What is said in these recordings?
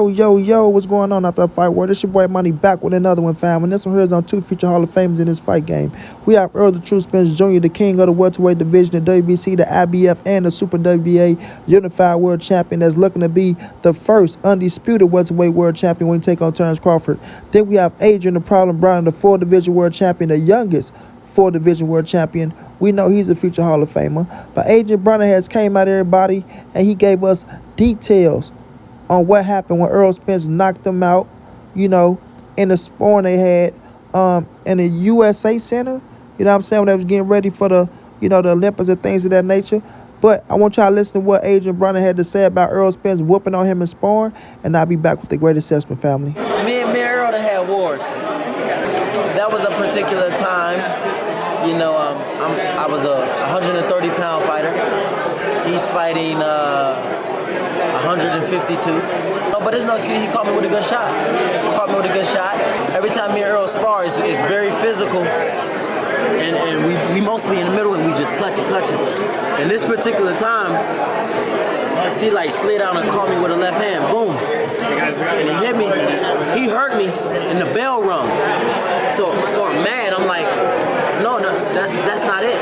Yo, what's going on out there, fight world? It's your boy Money back with another one, fam. And this one here is on two future Hall of Famers in this fight game. We have Errol the True Spence Jr., the king of the welterweight division, the WBC, the IBF, and the Super WBA Unified World Champion that's looking to be the first undisputed welterweight world champion when he take on Crawford. Then we have Adrien, the problem Broner, the 4-division world champion, the youngest 4-division world champion. We know he's a future Hall of Famer. But Adrien Broner has came out everybody and he gave us details on what happened when Errol Spence knocked him out, in the sparring they had in the USA Center, you know what I'm saying, when they was getting ready for the, the Olympics and things of that nature. But I want y'all to listen to what Adrien Broner had to say about Errol Spence whooping on him in sparring, and I'll be back with the great assessment, family. Me and Errol had wars. That was a particular time. I was a 130-pound fighter. He's fighting 152. But there's no excuse. He caught me with a good shot. Every time me and Errol spar, it's very physical. And we mostly in the middle and we just clutch it. And this particular time, he like slid down and caught me with a left hand. Boom. And he hit me. He hurt me and the bell rung. So I'm mad. I'm like, no, that's not it.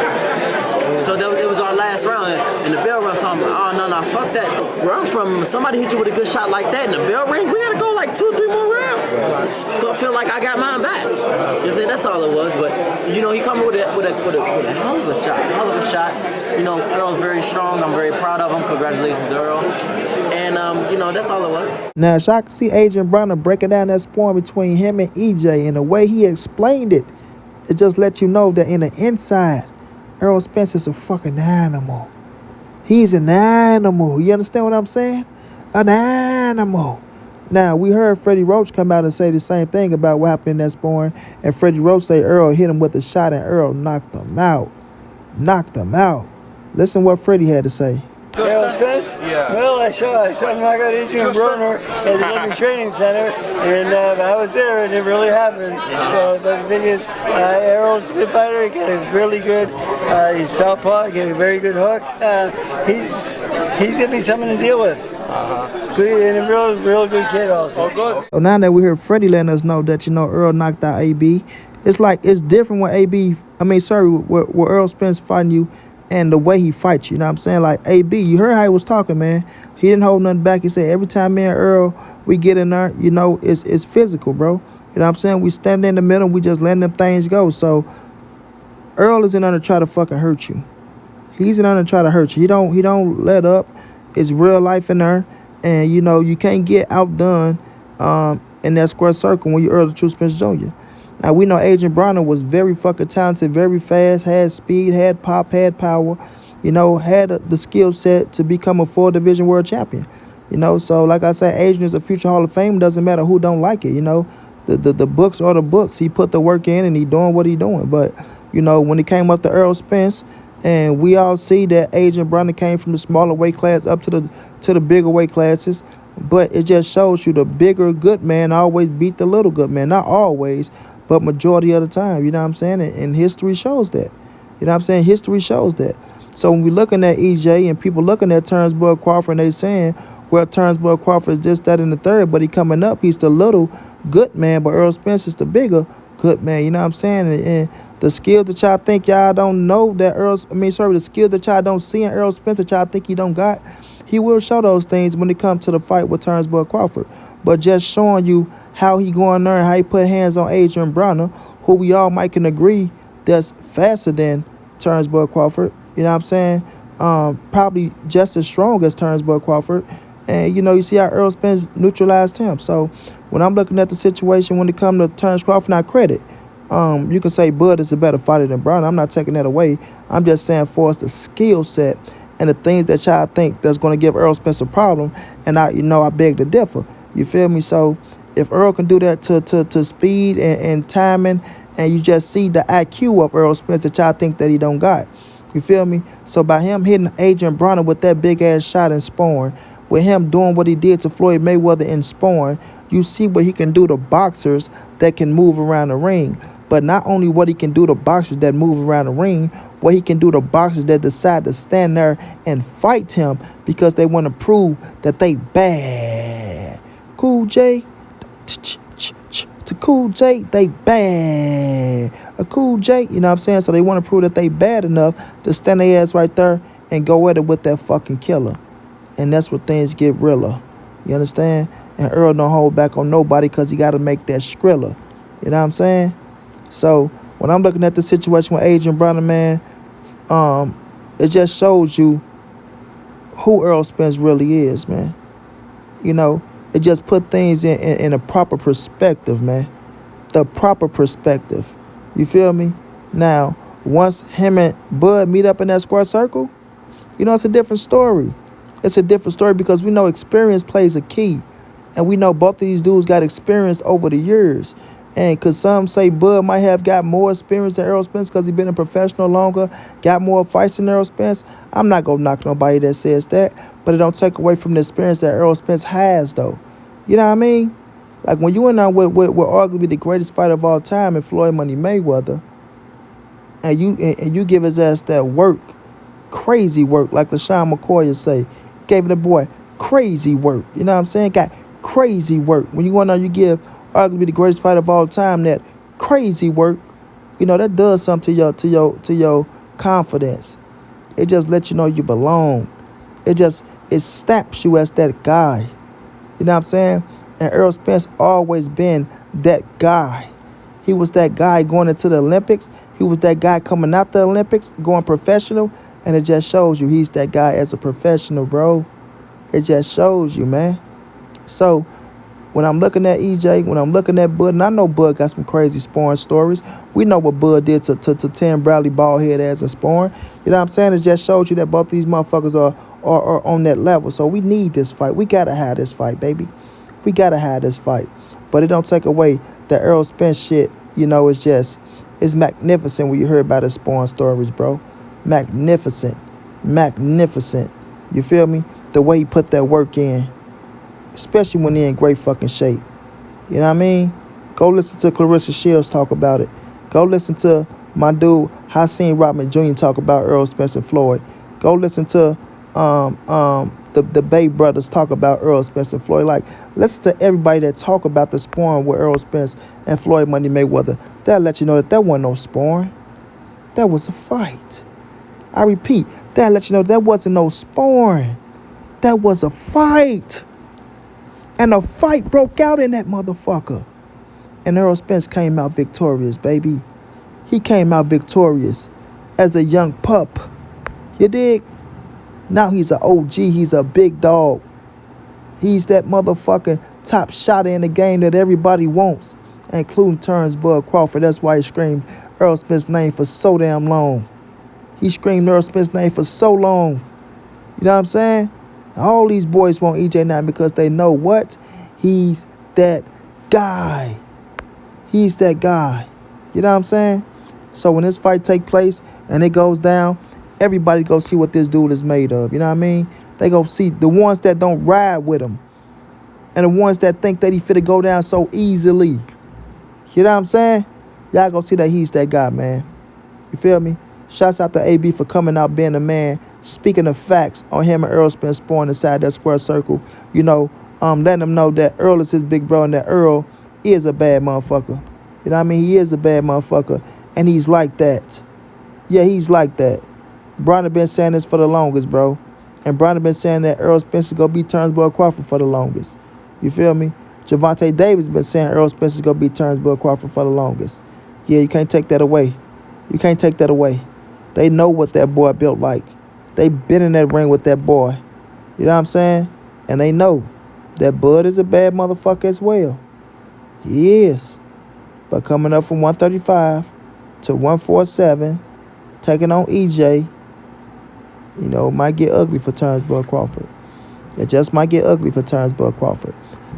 So it was our last round, and the bell rung. So I'm like, oh no, fuck that. So where I'm from, somebody hit you with a good shot like that, and the bell ring, we gotta go like 2 or 3 more rounds. So I feel like I got mine back. You know what I'm saying? That's all it was. But he come in with a hell of a shot. Errol's very strong. I'm very proud of him. Congratulations to Errol. And that's all it was. Now, so I can see Adrien Broner breaking down that sparring between him and EJ, and the way he explained it, it just let you know that in the inside, Errol Spence is a fucking animal. He's an animal. You understand what I'm saying? An animal. Now, we heard Freddie Roach come out and say the same thing about what happened in that sparring. And Freddie Roach say Errol hit him with a shot and Errol knocked him out. Listen what Freddie had to say. Errol Spence? Yeah. Well, I saw him knock out Adrien Broner at the Olympic Training Center, and I was there, and it really happened. So, but the thing is, Errol's a good fighter. He got a really good, he's southpaw, he got a very good hook. He's going to be something to deal with. So, and a real good kid also. Oh, good. So now that we heard Freddie letting us know that, Errol knocked out AB, it's like, it's different when where Errol Spence fighting you, and the way he fights you, know what I'm saying? Like, AB, you heard how he was talking, man. He didn't hold nothing back. He said, every time me and Errol, we get in there, it's physical, bro. You know what I'm saying? We stand in the middle, we just letting them things go. So, Errol isn't there to try to fucking hurt you. He's in there to try to hurt you. He don't let up. It's real life in there. And, you can't get outdone in that square circle when you're Errol the True Spence Jr. Now, we know Adrien Broner was very fucking talented, very fast, had speed, had pop, had power, had the skill set to become a 4-division world champion. So like I said, Adrien is a future Hall of Fame. Doesn't matter who don't like it, The books are the books. He put the work in and he doing what he doing. But, when he came up to Errol Spence, and we all see that Adrien Broner came from the smaller weight class up to the bigger weight classes. But it just shows you the bigger good man always beat the little good man. Not always, but majority of the time, you know what I'm saying? And history shows that. You know what I'm saying? History shows that. So when we looking at EJ and people looking at Crawford and they saying, well, Crawford is this, that, and the third, but he coming up, he's the little good man, but Errol Spence is the bigger good man, you know what I'm saying? And the skill that y'all think y'all don't know that the skill that y'all don't see in Errol Spence that y'all think he don't got, he will show those things when it comes to the fight with Crawford. But just showing you how he going there and how he put hands on Adrien Broner, who we all might can agree that's faster than Crawford. You know what I'm saying? Probably just as strong as Crawford. And, you see how Errol Spence neutralized him. So when I'm looking at the situation when it comes to Crawford, not credit, you can say Bud is a better fighter than Broner. I'm not taking that away. I'm just saying for us the skill set and the things that y'all think that's going to give Errol Spence a problem. And I beg to differ. You feel me? So if Errol can do that to speed and timing, and you just see the IQ of Errol Spence that y'all think that he don't got. You feel me? So by him hitting Adrien Broner with that big-ass shot in sparring, with him doing what he did to Floyd Mayweather in sparring, you see what he can do to boxers that can move around the ring. But not only what he can do to boxers that move around the ring, what he can do to boxers that decide to stand there and fight him because they want to prove that they bad. Cool J, to Cool J, they bad. A Cool J, you know what I'm saying? So they want to prove that they bad enough to stand their ass right there and go at it with that fucking killer. And that's where things get realer. You understand? And Errol don't hold back on nobody because he got to make that skrilla. You know what I'm saying? So when I'm looking at the situation with Adrien Broner, man, it just shows you who Errol Spence really is, man. You know, it just put things in a proper perspective, man. The proper perspective. You feel me? Now, once him and Bud meet up in that square circle, you know, it's a different story. It's a different story because we know experience plays a key. And we know both of these dudes got experience over the years. And because some say Bud might have got more experience than Errol Spence because he been a professional longer, got more fights than Errol Spence. I'm not going to knock nobody that says that. But it don't take away from the experience that Errol Spence has, though. You know what I mean? Like when you went on with arguably the greatest fighter of all time in Floyd Money Mayweather, and you give his ass that work, crazy work, like LaShawn McCoy say, gave the boy crazy work. You know what I'm saying? Got crazy work. When you go on there, you give arguably the greatest fighter of all time that crazy work. You know that does something to your confidence. It just lets you know you belong. It stamps you as that guy. You know what I'm saying? And Errol Spence always been that guy. He was that guy going into the Olympics. He was that guy coming out the Olympics, going professional. And it just shows you he's that guy as a professional, bro. It just shows you, man. So when I'm looking at EJ, when I'm looking at Bud, and I know Bud got some crazy sparring stories. We know what Bud did to Tim Bradley ballhead as a sparring. You know what I'm saying? It just shows you that both these motherfuckers are on that level. So we need this fight. We got to have this fight, baby. We got to have this fight. But it don't take away the Errol Spence shit. You know, it's magnificent when you hear about his sparring stories, bro. Magnificent. You feel me? The way he put that work in. Especially when they're in great fucking shape. You know what I mean? Go listen to Clarissa Shields talk about it. Go listen to my dude Hakeem Rodman Jr. talk about Errol Spence and Floyd. Go listen to the Bay brothers talk about Errol Spence and Floyd. Like, listen to everybody that talk about the sparring with Errol Spence and Floyd Money Mayweather. That'll let you know that wasn't no sparring. That was a fight. I repeat, that'll let you know that wasn't no sparring. That was a fight. And a fight broke out in that motherfucker. And Errol Spence came out victorious, baby. He came out victorious as a young pup. You dig? Now he's an OG. He's a big dog. He's that motherfucking top shot in the game that everybody wants, including Bud Crawford. That's why he screamed Errol Spence's name for so damn long. He screamed Errol Spence's name for so long. You know what I'm saying? All these boys want EJ now because they know what? He's that guy. He's that guy. You know what I'm saying? So when this fight take place and it goes down, everybody go see what this dude is made of. You know what I mean? They go see the ones that don't ride with him and the ones that think that he finna go down so easily. You know what I'm saying? Y'all go see that he's that guy, man. You feel me? Shouts out to AB for coming out being a man, speaking of facts on him and Errol Spence sparring inside that square circle. You know, letting them know that Errol is his big bro and that Errol is a bad motherfucker. You know what I mean? He is a bad motherfucker. And he's like that. Yeah, he's like that. Broner been saying this for the longest, bro. And Broner been saying that Errol Spence is going to beat Bud Crawford for the longest. You feel me? Gervonta Davis been saying Errol Spence is going to beat Bud Crawford for the longest. Yeah, you can't take that away. You can't take that away. They know what that boy built like. They been in that ring with that boy. You know what I'm saying? And they know that Bud is a bad motherfucker as well. He is. But coming up from 135 to 147, taking on EJ, you know, it might get ugly for Bud Crawford. It just might get ugly for Bud Crawford.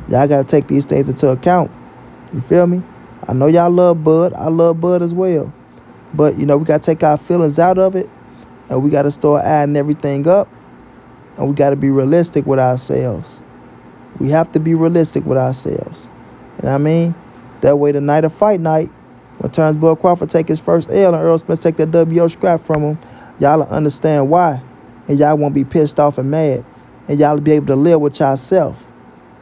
Y'all got to take these things into account. You feel me? I know y'all love Bud. I love Bud as well. But, you know, we got to take our feelings out of it. And we got to start adding everything up. And we got to be realistic with ourselves. We have to be realistic with ourselves. You know what I mean? That way the night of fight night, when Bud Crawford take his first L and Errol Spence take that WO scrap from him, y'all will understand why. And y'all won't be pissed off and mad. And y'all will be able to live with yourself.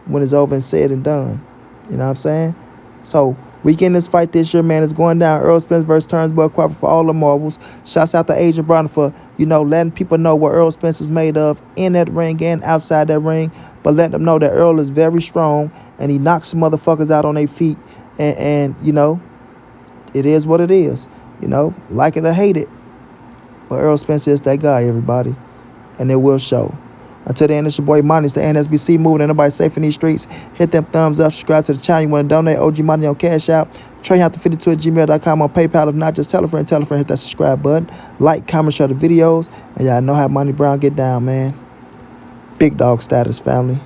when it's over and said and done. You know what I'm saying? So we getting this fight this year, man. It's going down. Errol Spence versus Turnbull Crawford for all the marbles. Shouts out to Adrien Broner for, letting people know what Errol Spence is made of in that ring and outside that ring. But letting them know that Errol is very strong and he knocks some motherfuckers out on their feet. And it is what it is. Like it or hate it. But Errol Spence is that guy, everybody. And it will show. Until then, it's your boy Monty. It's the NSBC moving. Ain't nobody safe in these streets. Hit them thumbs up. Subscribe to the channel. You want to donate OG Money on Cash App. TreyHunter52@gmail.com on PayPal. If not, just tell a friend. Hit that subscribe button. Like, comment, share the videos. And y'all know how Montray-Brown get down, man. Big dog status, family.